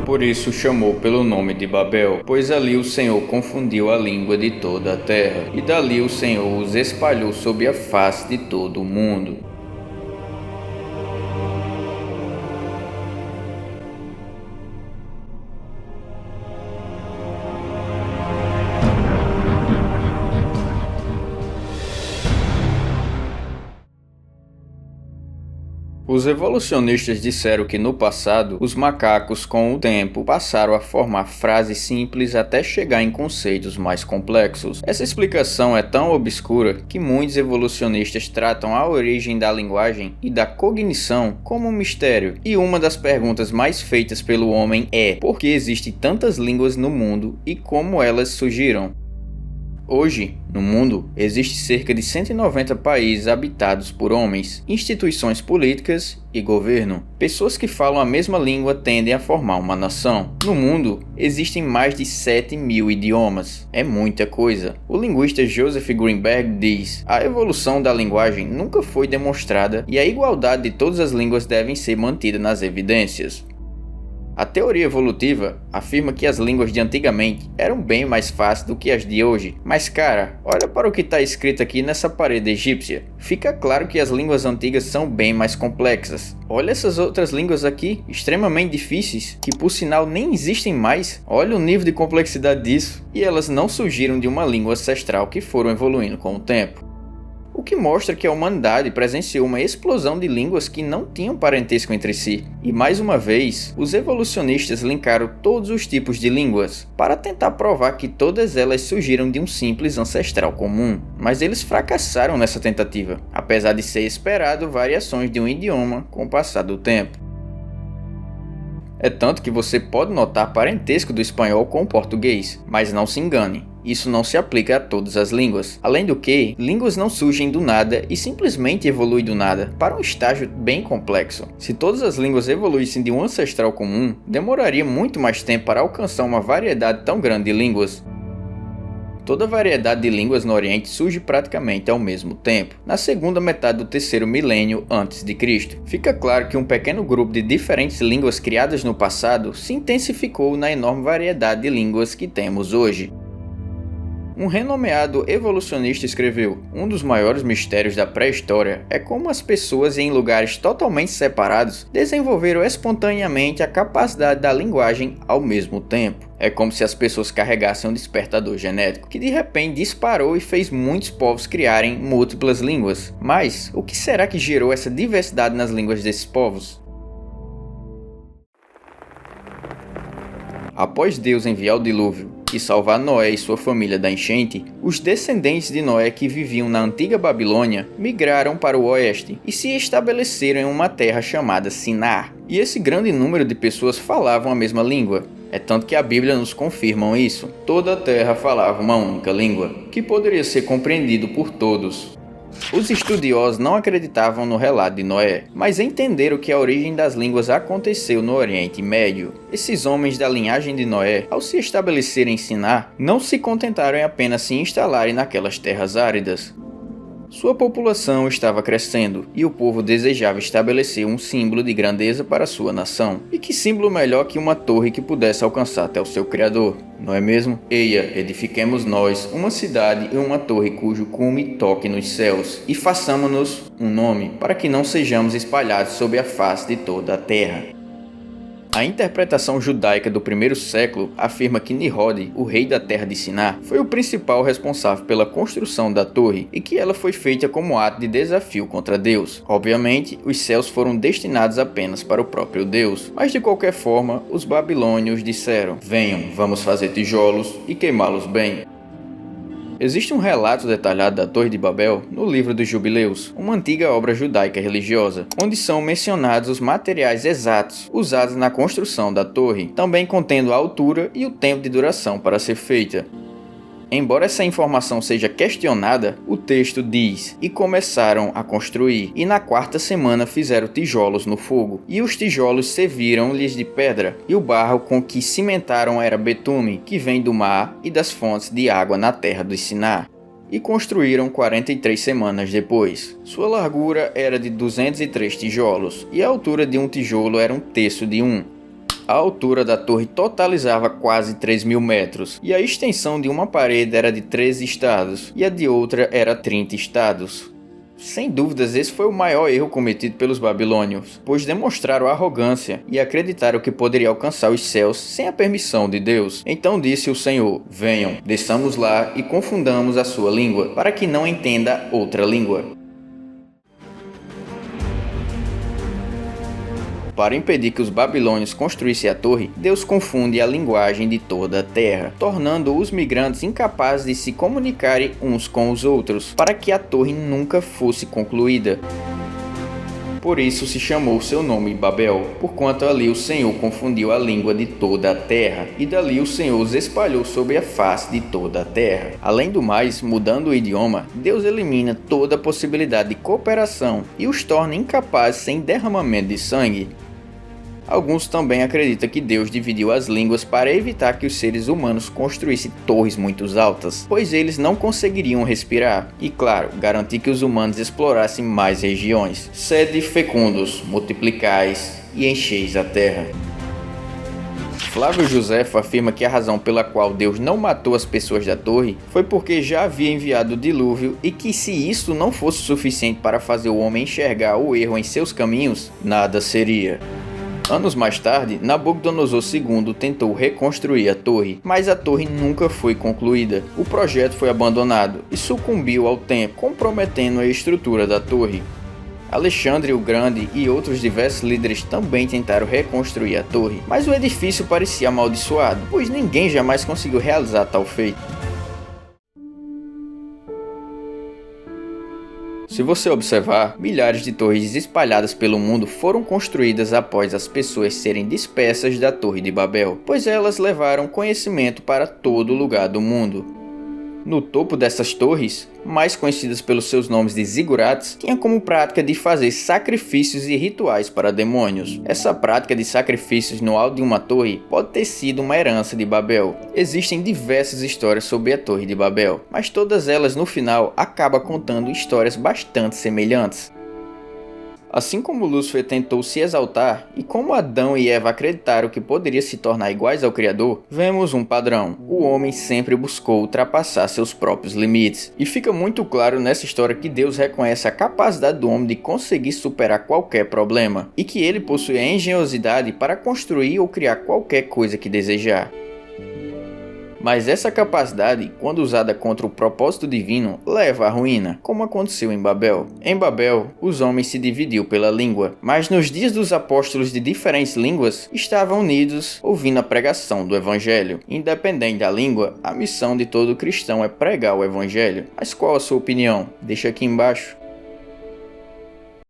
Por isso chamou pelo nome de Babel, pois ali o Senhor confundiu a língua de toda a terra, e dali o Senhor os espalhou sobre a face de todo o mundo. Os evolucionistas disseram que no passado, os macacos com o tempo passaram a formar frases simples até chegar em conceitos mais complexos. Essa explicação é tão obscura que muitos evolucionistas tratam a origem da linguagem e da cognição como um mistério. E uma das perguntas mais feitas pelo homem é: por que existem tantas línguas no mundo e como elas surgiram? Hoje, no mundo, existe cerca de 190 países habitados por homens, instituições políticas e governo. Pessoas que falam a mesma língua tendem a formar uma nação. No mundo, existem mais de 7.000 idiomas. É muita coisa. O linguista Joseph Greenberg diz: a evolução da linguagem nunca foi demonstrada e a igualdade de todas as línguas devem ser mantida nas evidências. A teoria evolutiva afirma que as línguas de antigamente eram bem mais fáceis do que as de hoje. Mas cara, olha para o que está escrito aqui nessa parede egípcia. Fica claro que as línguas antigas são bem mais complexas. Olha essas outras línguas aqui, extremamente difíceis, que por sinal nem existem mais. Olha o nível de complexidade disso. E elas não surgiram de uma língua ancestral que foram evoluindo com o tempo. O que mostra que a humanidade presenciou uma explosão de línguas que não tinham parentesco entre si. E mais uma vez, os evolucionistas linkaram todos os tipos de línguas, para tentar provar que todas elas surgiram de um simples ancestral comum. Mas eles fracassaram nessa tentativa, apesar de ser esperado variações de um idioma com o passar do tempo. É tanto que você pode notar parentesco do espanhol com o português, mas não se engane. Isso não se aplica a todas as línguas. Além do que, línguas não surgem do nada e simplesmente evoluem do nada, para um estágio bem complexo. Se todas as línguas evoluíssem de um ancestral comum, demoraria muito mais tempo para alcançar uma variedade tão grande de línguas. Toda a variedade de línguas no Oriente surge praticamente ao mesmo tempo, na segunda metade do terceiro milênio antes de Cristo. Fica claro que um pequeno grupo de diferentes línguas criadas no passado se intensificou na enorme variedade de línguas que temos hoje. Um renomeado evolucionista escreveu: um dos maiores mistérios da pré-história é como as pessoas em lugares totalmente separados desenvolveram espontaneamente a capacidade da linguagem ao mesmo tempo. É como se as pessoas carregassem um despertador genético, que de repente disparou e fez muitos povos criarem múltiplas línguas. Mas, o que será que gerou essa diversidade nas línguas desses povos? Após Deus enviar o dilúvio e salvar Noé e sua família da enchente, os descendentes de Noé que viviam na antiga Babilônia migraram para o oeste e se estabeleceram em uma terra chamada Sinar. E esse grande número de pessoas falavam a mesma língua. É tanto que a Bíblia nos confirma isso. Toda a terra falava uma única língua, que poderia ser compreendido por todos. Os estudiosos não acreditavam no relato de Noé, mas entenderam que a origem das línguas aconteceu no Oriente Médio. Esses homens da linhagem de Noé, ao se estabelecerem em Sinar, não se contentaram em apenas se instalarem naquelas terras áridas. Sua população estava crescendo e o povo desejava estabelecer um símbolo de grandeza para sua nação. E que símbolo melhor que uma torre que pudesse alcançar até o seu Criador, não é mesmo? Eia, edifiquemos nós uma cidade e uma torre cujo cume toque nos céus, e façamo-nos um nome, para que não sejamos espalhados sobre a face de toda a terra. A interpretação judaica do primeiro século afirma que Nimrod, o rei da terra de Sinar, foi o principal responsável pela construção da torre e que ela foi feita como ato de desafio contra Deus. Obviamente, os céus foram destinados apenas para o próprio Deus, mas de qualquer forma, os babilônios disseram: venham, vamos fazer tijolos e queimá-los bem. Existe um relato detalhado da Torre de Babel no livro dos Jubileus, uma antiga obra judaica religiosa, onde são mencionados os materiais exatos usados na construção da torre, também contendo a altura e o tempo de duração para ser feita. Embora essa informação seja questionada, o texto diz: e começaram a construir, e na quarta semana fizeram tijolos no fogo, e os tijolos serviram-lhes de pedra, e o barro com que cimentaram era betume, que vem do mar e das fontes de água na terra do Sinar. E construíram 43 semanas depois. Sua largura era de 203 tijolos, e a altura de um tijolo era um terço de um. A altura da torre totalizava quase 3.000 metros, e a extensão de uma parede era de 13 estados, e a de outra era 30 estados. Sem dúvidas, esse foi o maior erro cometido pelos babilônios, pois demonstraram arrogância e acreditaram que poderia alcançar os céus sem a permissão de Deus. Então disse o Senhor: venham, desçamos lá e confundamos a sua língua, para que não entenda outra língua. Para impedir que os babilônios construíssem a torre, Deus confunde a linguagem de toda a terra, tornando os migrantes incapazes de se comunicarem uns com os outros, para que a torre nunca fosse concluída. Por isso se chamou seu nome Babel, porquanto ali o Senhor confundiu a língua de toda a terra, e dali o Senhor os espalhou sobre a face de toda a terra. Além do mais, mudando o idioma, Deus elimina toda a possibilidade de cooperação e os torna incapazes sem derramamento de sangue. Alguns também acreditam que Deus dividiu as línguas para evitar que os seres humanos construíssem torres muito altas, pois eles não conseguiriam respirar, e claro, garantir que os humanos explorassem mais regiões. Sede fecundos, multiplicais e encheis a terra. Flávio Josefo afirma que a razão pela qual Deus não matou as pessoas da torre foi porque já havia enviado o dilúvio e que se isso não fosse suficiente para fazer o homem enxergar o erro em seus caminhos, nada seria. Anos mais tarde, Nabucodonosor II tentou reconstruir a torre, mas a torre nunca foi concluída. O projeto foi abandonado e sucumbiu ao tempo, comprometendo a estrutura da torre. Alexandre o Grande e outros diversos líderes também tentaram reconstruir a torre, mas o edifício parecia amaldiçoado, pois ninguém jamais conseguiu realizar tal feito. Se você observar, milhares de torres espalhadas pelo mundo foram construídas após as pessoas serem dispersas da Torre de Babel, pois elas levaram conhecimento para todo lugar do mundo. No topo dessas torres, mais conhecidas pelos seus nomes de zigurates, tinha como prática de fazer sacrifícios e rituais para demônios. Essa prática de sacrifícios no alto de uma torre pode ter sido uma herança de Babel. Existem diversas histórias sobre a Torre de Babel, mas todas elas no final acabam contando histórias bastante semelhantes. Assim como Lúcifer tentou se exaltar e como Adão e Eva acreditaram que poderia se tornar iguais ao Criador, vemos um padrão: o homem sempre buscou ultrapassar seus próprios limites. E fica muito claro nessa história que Deus reconhece a capacidade do homem de conseguir superar qualquer problema, e que ele possui a engenhosidade para construir ou criar qualquer coisa que desejar. Mas essa capacidade, quando usada contra o propósito divino, leva à ruína, como aconteceu em Babel. Em Babel, os homens se dividiu pela língua, mas nos dias dos apóstolos de diferentes línguas, estavam unidos ouvindo a pregação do Evangelho. Independente da língua, a missão de todo cristão é pregar o Evangelho. Mas qual a sua opinião? Deixa aqui embaixo.